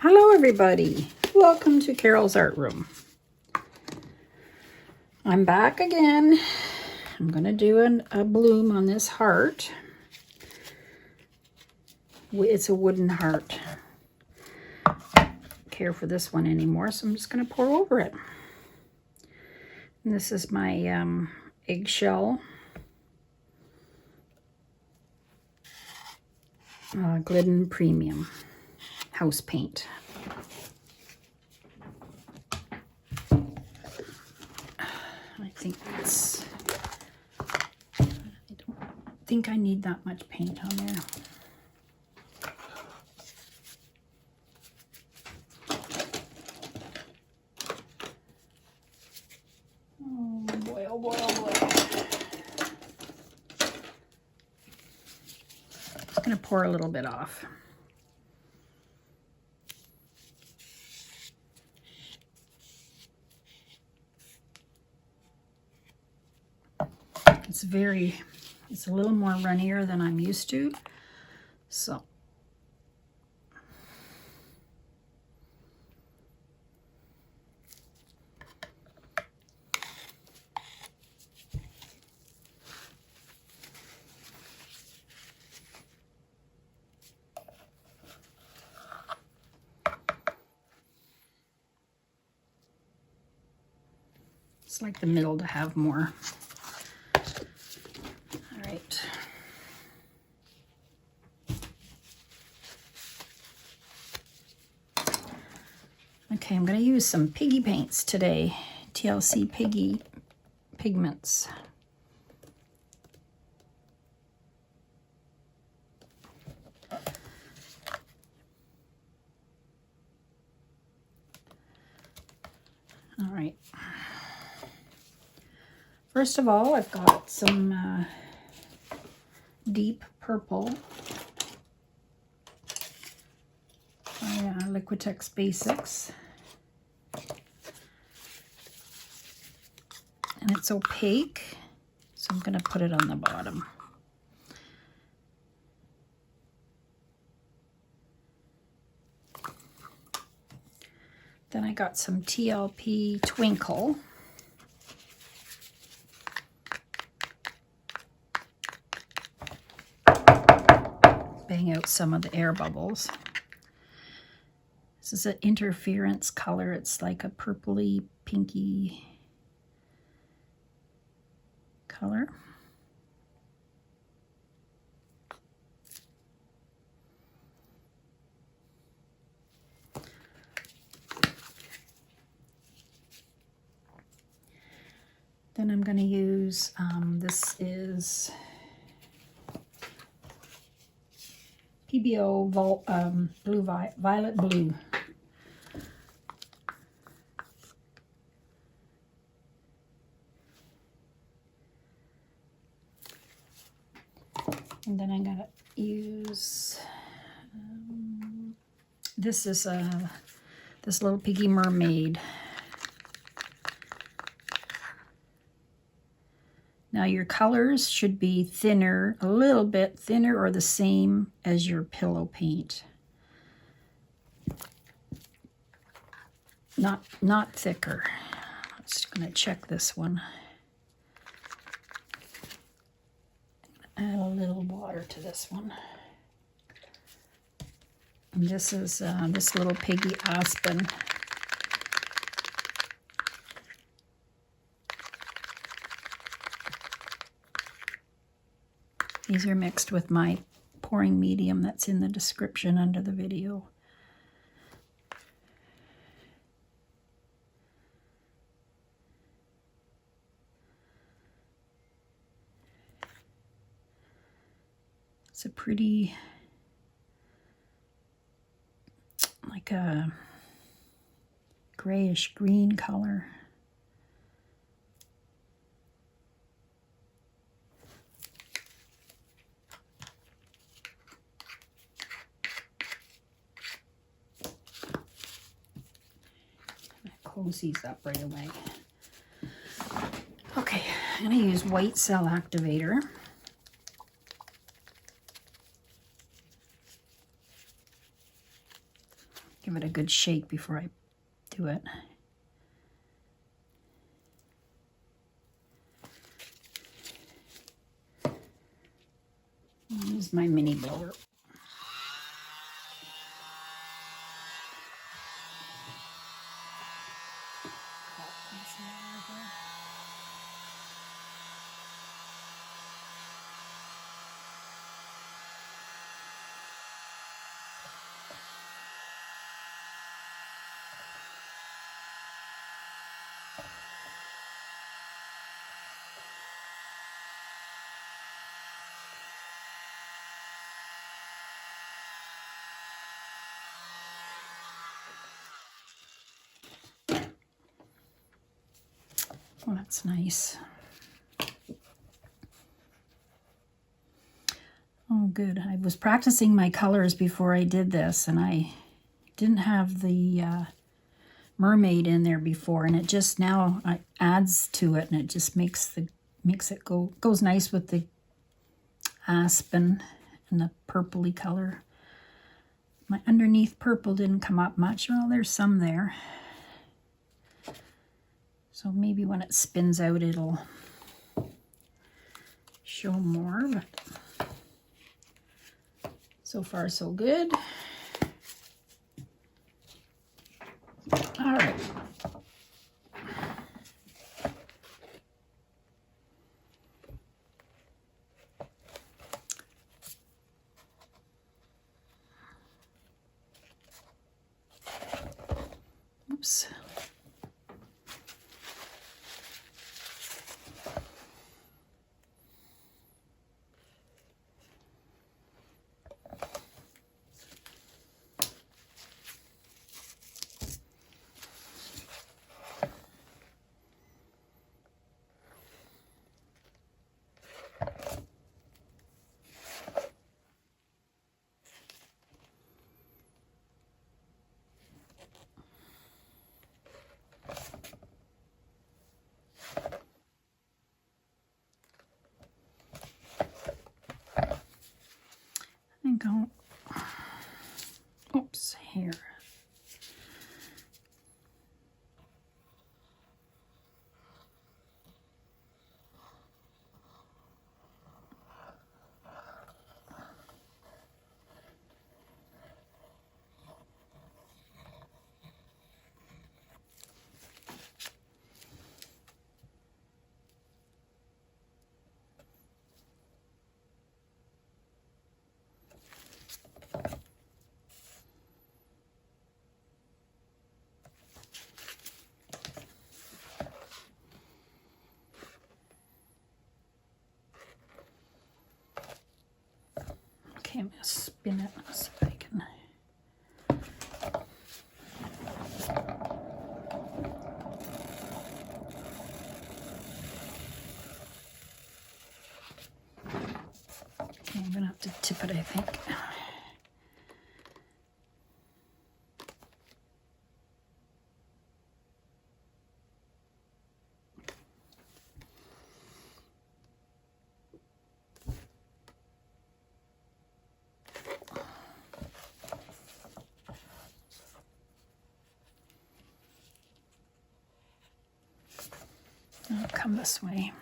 Hello everybody, welcome to Carol's Art Room. I'm back again. I'm going to do a bloom on this heart. It's a wooden heart. Don't care for this one anymore, so I'm just going to pour over it. And this is my eggshell. Gliddem Premium house paint. I think that's, I don't think I need that much paint on there. Oh boy, oh boy, oh boy. Just gonna pour a little bit off. It's a little more runnier than I'm used to, so. It's like the middle to have more. Okay, I'm going to use some Piggy paints today. TLC Piggy pigments. All right. First of all, I've got some deep purple. Liquitex Basics. And it's opaque, so I'm going to put it on the bottom. Then I got some TLP Twinkle. Bang out some of the air bubbles. This is an interference color. It's like a purpley, pinky color. Then I'm going to use, this is PBO Violet Blue. And then I'm gonna use, this is this little Piggy mermaid. Now your colors should be thinner, a little bit thinner or the same as your pillow paint. Not thicker. I'm just gonna check this one. Add a little water to this one. And this is this little Piggy Aspen. These are mixed with my pouring medium that's in the description under the video. It's a pretty, like a grayish green color. Close these up right away. Okay, I'm going to use white cell activator. give it a good shake before I do it. Use my mini blower. Oh, that's nice. Oh, good. I was practicing my colors before I did this, and I didn't have the mermaid in there before, and it just now adds to it, and it just makes it goes nice with the Aspen and the purpley color. My underneath purple didn't come up much. Well, there's some there. So maybe when it spins out, it'll show more, but so far so good. All right. Oops. Oops, here. Okay, I'm going to spin it so I can. Okay, I'm going to have to tip it, I think. I'll come this way.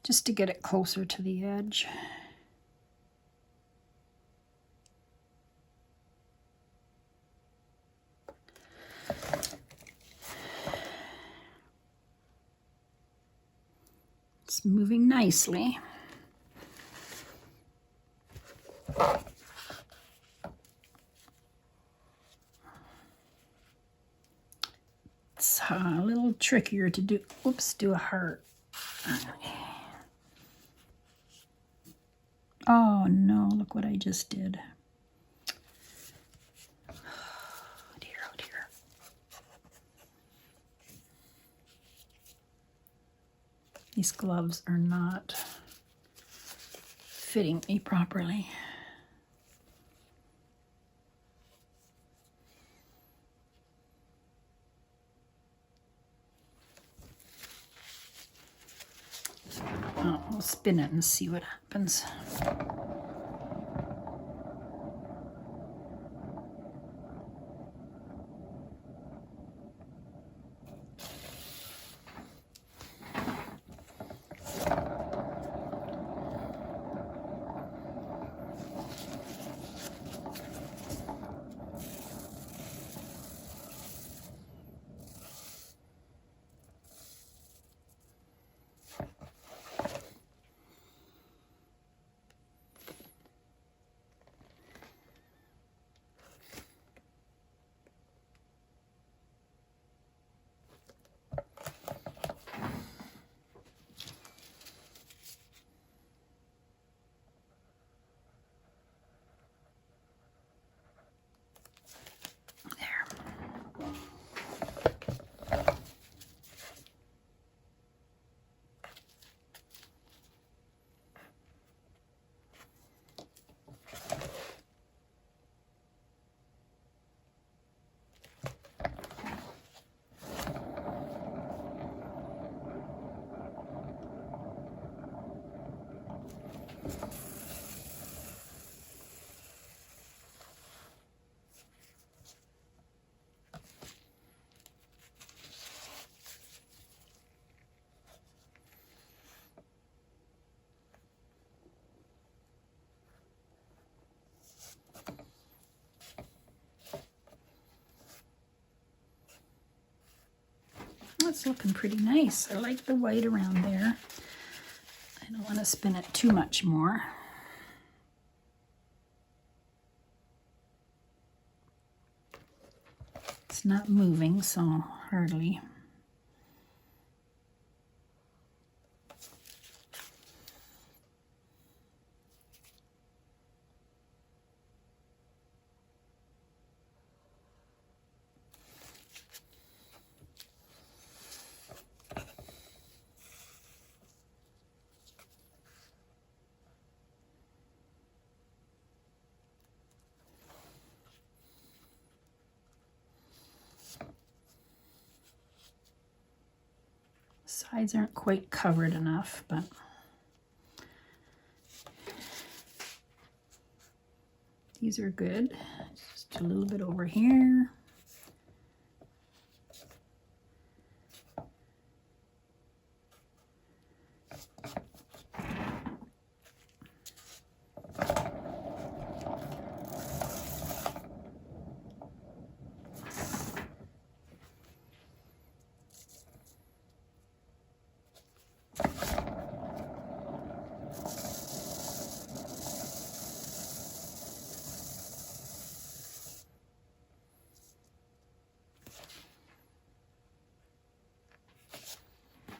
Just to get it closer to the edge. It's moving nicely. It's a little trickier to do. Oops, do a heart. Oh no, look what I just did. Oh dear, oh dear. These gloves are not fitting me properly. Oh, we'll spin it and see what happens. That's looking pretty nice. I like the white around there. I don't want to spin it too much more. It's not moving, so hardly. Sides aren't quite covered enough, but these are good. Just a little bit over here.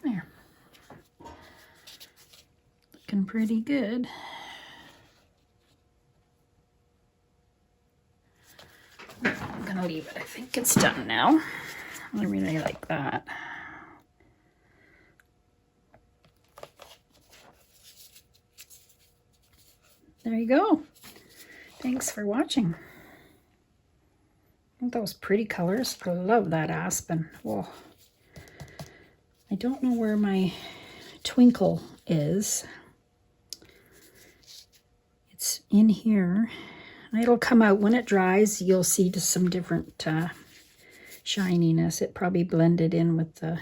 There. Looking pretty good. I'm gonna leave it. I think it's done now. I really like that. There you go. Thanks for watching. Aren't those pretty colors? I love that Aspen. Whoa. I don't know where my twinkle is. It's in here. It'll come out when it dries. You'll see just some different shininess. It probably blended in with the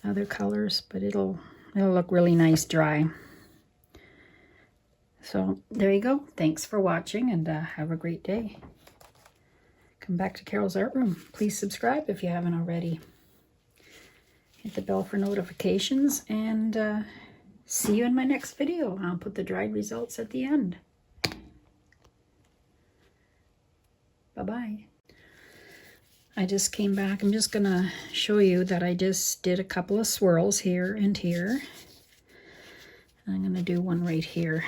other colors, but it'll look really nice dry. So there you go. Thanks for watching, and have a great day. Come back to Carol's Art Room. Please subscribe if you haven't already. Hit the bell for notifications, and see you in my next video. I'll put the dried results at the end. Bye-bye. I just came back. I'm just going to show you that I just did a couple of swirls here and here. I'm going to do one right here.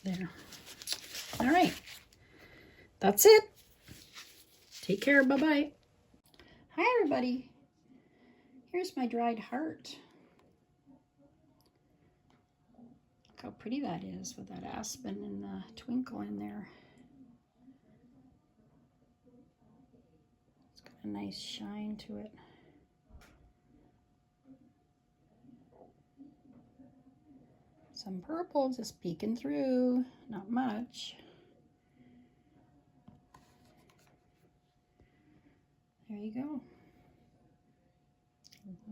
There. All right. That's it. Take care. Bye-bye. Hi, everybody. Here's my dried heart. Look how pretty that is with that aspen and the twinkle in there. It's got a nice shine to it. Some purple just peeking through, not much. There you go.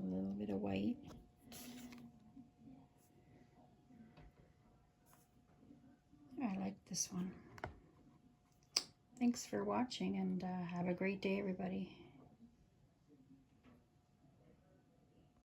A little bit of white. I like this one. Thanks for watching, and have a great day, everybody.